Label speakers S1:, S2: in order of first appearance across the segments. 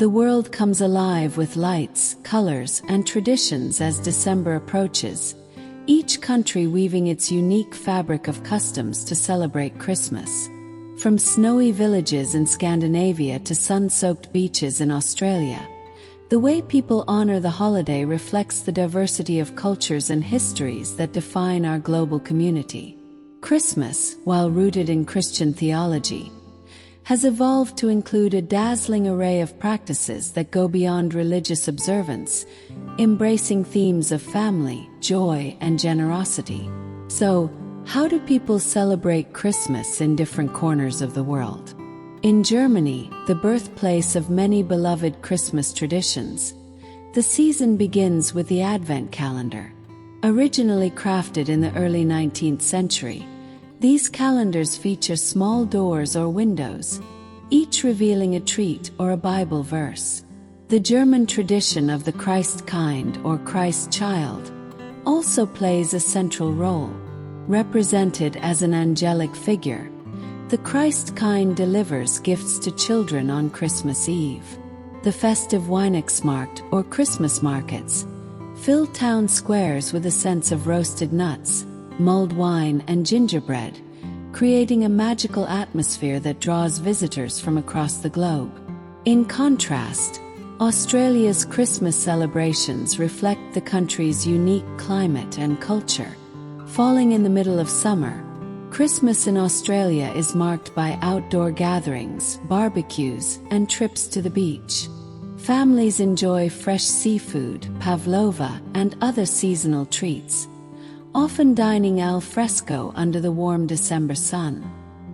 S1: The world comes alive with lights, colors, and traditions as December approaches, each country weaving its unique fabric of customs to celebrate Christmas. From snowy villages in Scandinavia to sun-soaked beaches in Australia, the way people honor the holiday reflects the diversity of cultures and histories that define our global community. Christmas, while rooted in Christian theology, has evolved to include a dazzling array of practices that go beyond religious observance, embracing themes of family, joy, and generosity. So, how do people celebrate Christmas in different corners of the world? In Germany, the birthplace of many beloved Christmas traditions, the season begins with the Advent calendar. Originally crafted in the early 19th century, these calendars feature small doors or windows, each revealing a treat or a Bible verse. The German tradition of the Christ kind or Christ child also plays a central role. Represented as an angelic figure, the Christ kind delivers gifts to children on Christmas Eve. The festive Weihnachtsmarkt or Christmas markets fill town squares with a sense of roasted nuts, mulled wine, and gingerbread, creating a magical atmosphere that draws visitors from across the globe. In contrast, Australia's Christmas celebrations reflect the country's unique climate and culture. Falling in the middle of summer, Christmas in Australia is marked by outdoor gatherings, barbecues, and trips to the beach. Families enjoy fresh seafood, pavlova, and other seasonal treats, often dining al fresco under the warm December sun.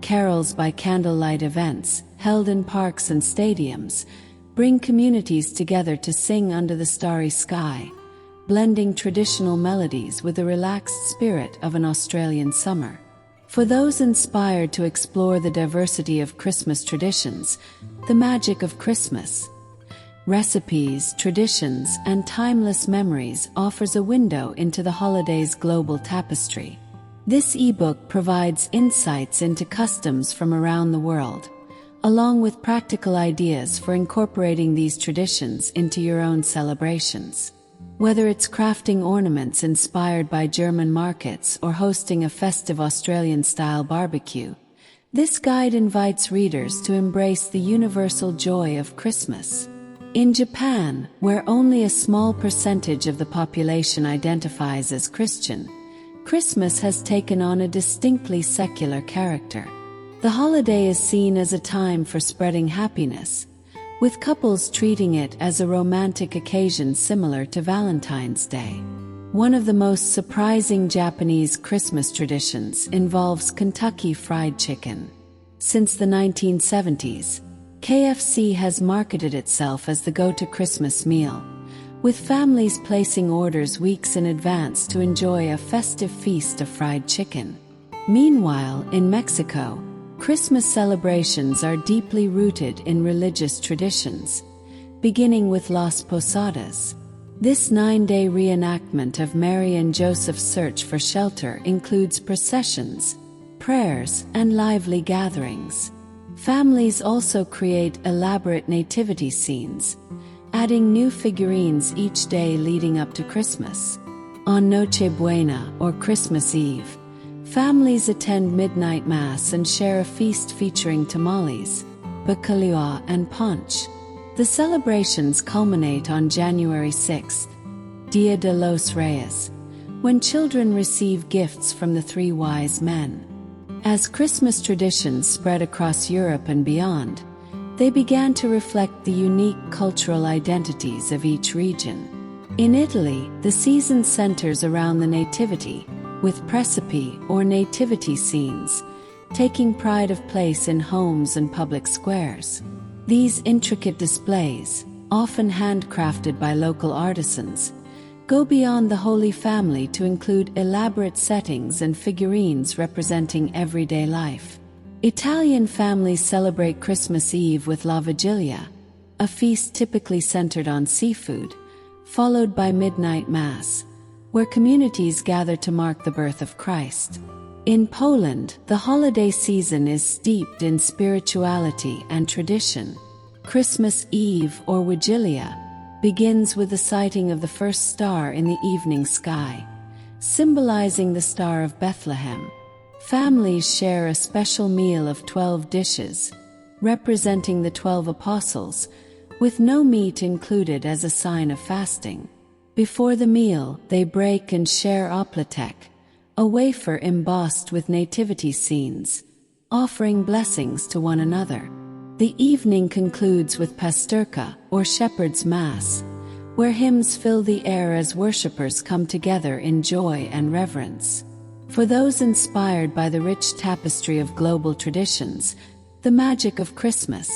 S1: Carols by candlelight events, held in parks and stadiums, bring communities together to sing under the starry sky, blending traditional melodies with the relaxed spirit of an Australian summer. For those inspired to explore the diversity of Christmas traditions, the magic of Christmas, recipes, traditions, and timeless memories offers a window into the holiday's global tapestry. This ebook provides insights into customs from around the world, along with practical ideas for incorporating these traditions into your own celebrations. Whether it's crafting ornaments inspired by German markets or hosting a festive Australian-style barbecue, this guide invites readers to embrace the universal joy of Christmas. In Japan, where only a small percentage of the population identifies as Christian, Christmas has taken on a distinctly secular character. The holiday is seen as a time for spreading happiness, with couples treating it as a romantic occasion similar to Valentine's Day. One of the most surprising Japanese Christmas traditions involves Kentucky Fried Chicken. Since the 1970s, KFC has marketed itself as the go-to Christmas meal, with families placing orders weeks in advance to enjoy a festive feast of fried chicken. Meanwhile, in Mexico, Christmas celebrations are deeply rooted in religious traditions, beginning with Las Posadas. This 9-day reenactment of Mary and Joseph's search for shelter includes processions, prayers, and lively gatherings. Families also create elaborate nativity scenes, adding new figurines each day leading up to Christmas. On Noche Buena, or Christmas Eve, families attend midnight mass and share a feast featuring tamales, bacalhau, and punch. The celebrations culminate on January 6th, Dia de los Reyes, when children receive gifts from the three wise men. As Christmas traditions spread across Europe and beyond, they began to reflect the unique cultural identities of each region. In Italy, the season centers around the Nativity, with Precipi or nativity scenes, taking pride of place in homes and public squares. These intricate displays, often handcrafted by local artisans, go beyond the Holy Family to include elaborate settings and figurines representing everyday life. Italian families celebrate Christmas Eve with La Vigilia, a feast typically centered on seafood, followed by midnight mass, where communities gather to mark the birth of Christ. In Poland, the holiday season is steeped in spirituality and tradition. Christmas Eve, or Vigilia, begins with the sighting of the first star in the evening sky, symbolizing the Star of Bethlehem. Families share a special meal of 12 dishes, representing the 12 apostles, with no meat included as a sign of fasting. Before the meal, they break and share opletek, a wafer embossed with nativity scenes, offering blessings to one another. The evening concludes with Pasturka, or Shepherd's Mass, where hymns fill the air as worshippers come together in joy and reverence. For those inspired by the rich tapestry of global traditions, the magic of Christmas,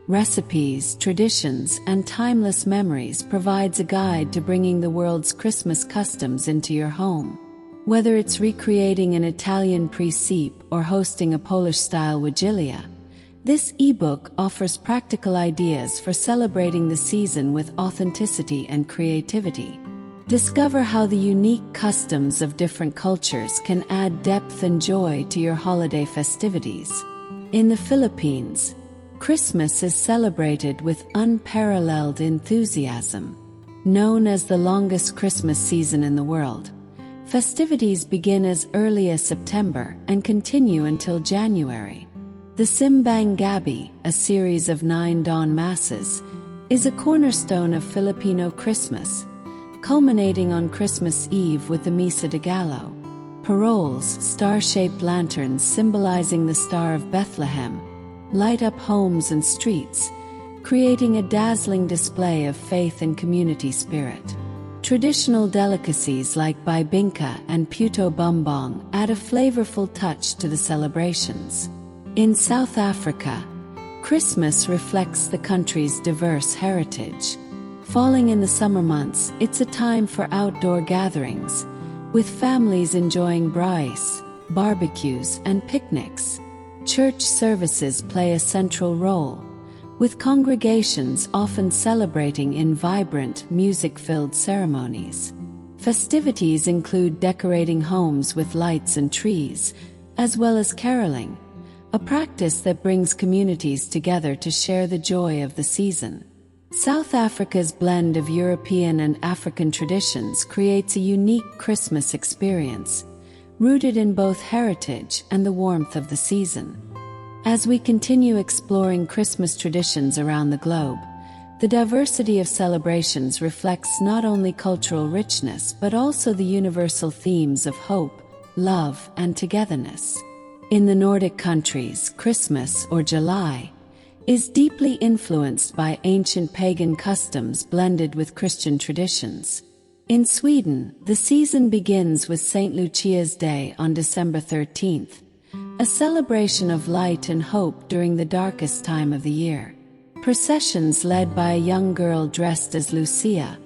S1: recipes, traditions, and timeless memories provides a guide to bringing the world's Christmas customs into your home. Whether it's recreating an Italian presepe or hosting a Polish-style Vigilia, this ebook offers practical ideas for celebrating the season with authenticity and creativity. Discover how the unique customs of different cultures can add depth and joy to your holiday festivities. In the Philippines, Christmas is celebrated with unparalleled enthusiasm. Known as the longest Christmas season in the world, festivities begin as early as September and continue until January. The Simbang Gabi, a series of 9 dawn masses, is a cornerstone of Filipino Christmas, culminating on Christmas Eve with the Misa de Gallo. Paroles, star-shaped lanterns symbolizing the Star of Bethlehem, light up homes and streets, creating a dazzling display of faith and community spirit. Traditional delicacies like bibingka and puto bumbong add a flavorful touch to the celebrations. In South Africa, Christmas reflects the country's diverse heritage. Falling in the summer months, it's a time for outdoor gatherings, with families enjoying braais, barbecues, and picnics. Church services play a central role, with congregations often celebrating in vibrant, music-filled ceremonies. Festivities include decorating homes with lights and trees, as well as caroling, a practice that brings communities together to share the joy of the season. South Africa's blend of European and African traditions creates a unique Christmas experience, rooted in both heritage and the warmth of the season. As we continue exploring Christmas traditions around the globe, the diversity of celebrations reflects not only cultural richness but also the universal themes of hope, love, and togetherness. In the Nordic countries, Christmas, or July, is deeply influenced by ancient pagan customs blended with Christian traditions. In Sweden, the season begins with St. Lucia's Day on December 13th, a celebration of light and hope during the darkest time of the year. Processions led by a young girl dressed as Lucia,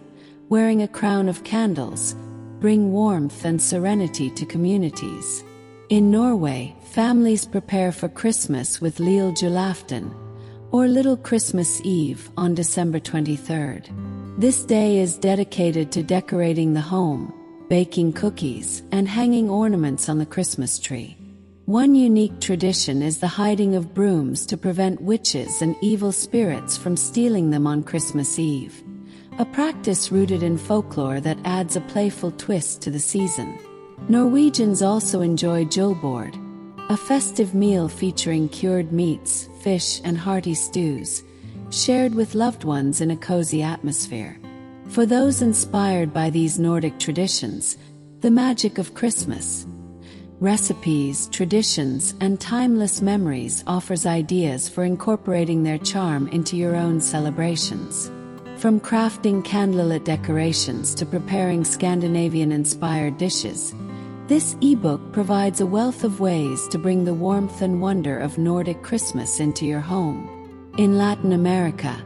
S1: wearing a crown of candles, bring warmth and serenity to communities. In Norway, families prepare for Christmas with Lille Julaften, or Little Christmas Eve, on December 23rd. This day is dedicated to decorating the home, baking cookies, and hanging ornaments on the Christmas tree. One unique tradition is the hiding of brooms to prevent witches and evil spirits from stealing them on Christmas Eve, a practice rooted in folklore that adds a playful twist to the season. Norwegians also enjoy julebord, a festive meal featuring cured meats, fish, and hearty stews, shared with loved ones in a cozy atmosphere. For those inspired by these Nordic traditions, the magic of Christmas, recipes, traditions, and timeless memories offers ideas for incorporating their charm into your own celebrations. From crafting candlelit decorations to preparing Scandinavian-inspired dishes, this ebook provides a wealth of ways to bring the warmth and wonder of Nordic Christmas into your home. In Latin America,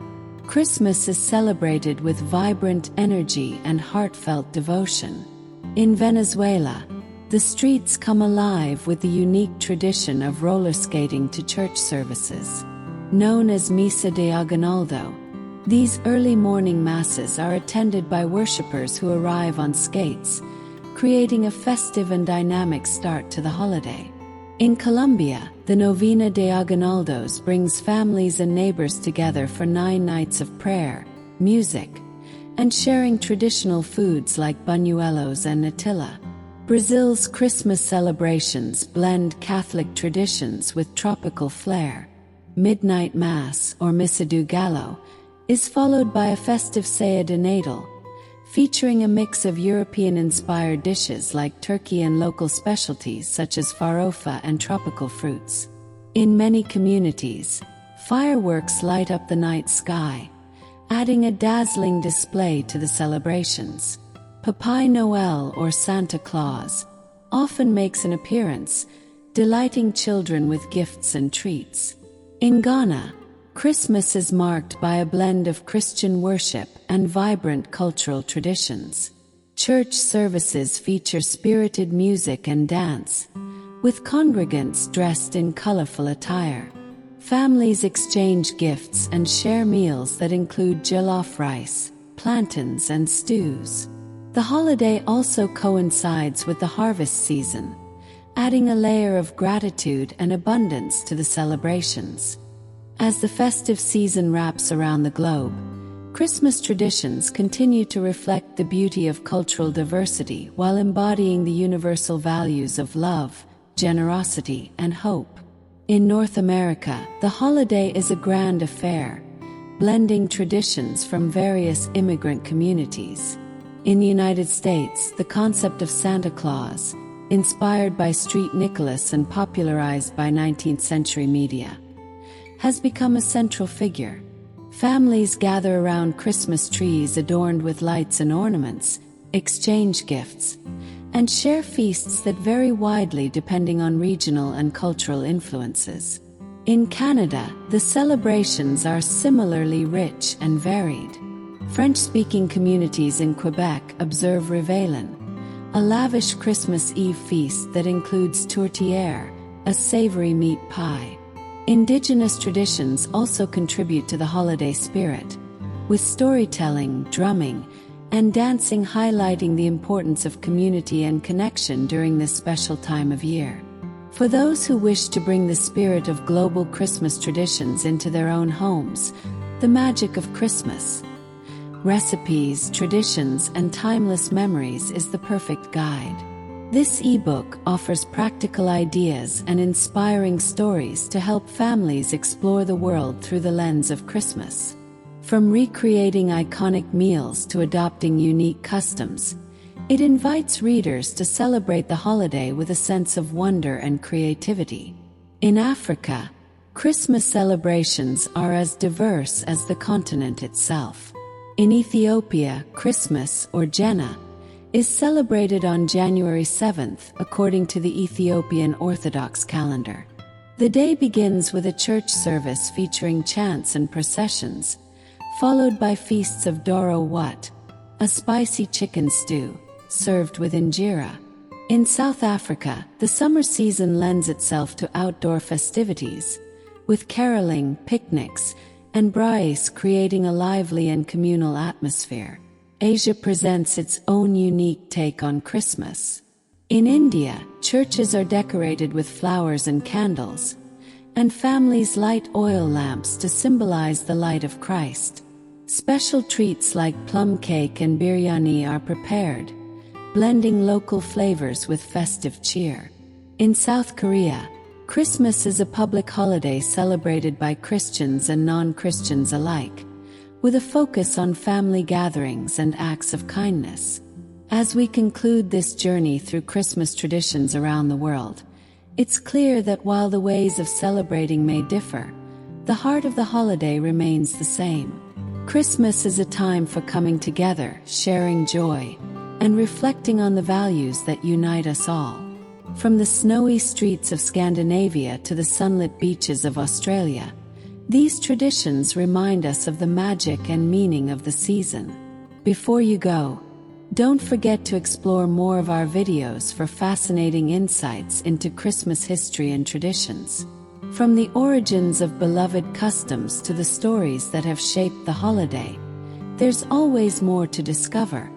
S1: Christmas is celebrated with vibrant energy and heartfelt devotion. In Venezuela, the streets come alive with the unique tradition of roller skating to church services. Known as Misa de Aguinaldo, these early morning masses are attended by worshippers who arrive on skates, creating a festive and dynamic start to the holiday. In Colombia, the Novena de Aguinaldos brings families and neighbors together for 9 nights of prayer, music, and sharing traditional foods like buñuelos and natilla. Brazil's Christmas celebrations blend Catholic traditions with tropical flair. Midnight Mass, or Missa do Galo, is followed by a festive ceia de Natal, featuring a mix of European-inspired dishes like turkey and local specialties such as farofa and tropical fruits. In many communities, fireworks light up the night sky, adding a dazzling display to the celebrations. Papai Noel, or Santa Claus, often makes an appearance, delighting children with gifts and treats. In Ghana, Christmas is marked by a blend of Christian worship and vibrant cultural traditions. Church services feature spirited music and dance, with congregants dressed in colorful attire. Families exchange gifts and share meals that include jollof rice, plantains, and stews. The holiday also coincides with the harvest season, adding a layer of gratitude and abundance to the celebrations. As the festive season wraps around the globe, Christmas traditions continue to reflect the beauty of cultural diversity while embodying the universal values of love, generosity, and hope. In North America, the holiday is a grand affair, blending traditions from various immigrant communities. In the United States, the concept of Santa Claus, inspired by St. Nicholas and popularized by 19th century media, has become a central figure. Families gather around Christmas trees adorned with lights and ornaments, exchange gifts, and share feasts that vary widely depending on regional and cultural influences. In Canada, the celebrations are similarly rich and varied. French-speaking communities in Quebec observe Réveillon, a lavish Christmas Eve feast that includes tourtière, a savory meat pie. Indigenous traditions also contribute to the holiday spirit, with storytelling, drumming, and dancing highlighting the importance of community and connection during this special time of year. For those who wish to bring the spirit of global Christmas traditions into their own homes, the magic of Christmas, recipes, traditions, and timeless memories is the perfect guide. This ebook offers practical ideas and inspiring stories to help families explore the world through the lens of Christmas. From recreating iconic meals to adopting unique customs, it invites readers to celebrate the holiday with a sense of wonder and creativity. In Africa, Christmas celebrations are as diverse as the continent itself. In Ethiopia, Christmas, or Jena, is celebrated on January 7th according to the Ethiopian Orthodox calendar. The day begins with a church service featuring chants and processions, followed by feasts of Doro Wat, a spicy chicken stew, served with injera. In South Africa, the summer season lends itself to outdoor festivities, with caroling, picnics, and braais creating a lively and communal atmosphere. Asia presents its own unique take on Christmas. In India, churches are decorated with flowers and candles, and families light oil lamps to symbolize the light of Christ. Special treats like plum cake and biryani are prepared, blending local flavors with festive cheer. In South Korea, Christmas is a public holiday celebrated by Christians and non-Christians alike, with a focus on family gatherings and acts of kindness. As we conclude this journey through Christmas traditions around the world, it's clear that while the ways of celebrating may differ, the heart of the holiday remains the same. Christmas is a time for coming together, sharing joy, and reflecting on the values that unite us all. From the snowy streets of Scandinavia to the sunlit beaches of Australia, these traditions remind us of the magic and meaning of the season. Before you go, don't forget to explore more of our videos for fascinating insights into Christmas history and traditions. From the origins of beloved customs to the stories that have shaped the holiday, there's always more to discover.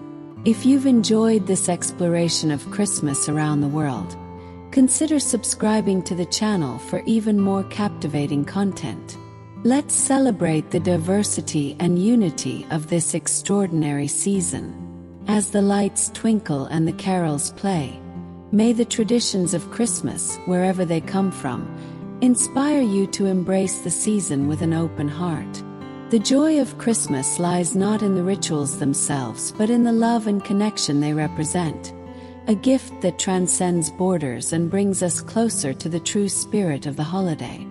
S1: If you've enjoyed this exploration of Christmas around the world, Consider subscribing to the channel for even more captivating content. Let's celebrate the diversity and unity of this extraordinary season. As the lights twinkle and the carols play, may the traditions of Christmas, wherever they come from, inspire you to embrace the season with an open heart. The joy of Christmas lies not in the rituals themselves but in the love and connection they represent, a gift that transcends borders and brings us closer to the true spirit of the holiday.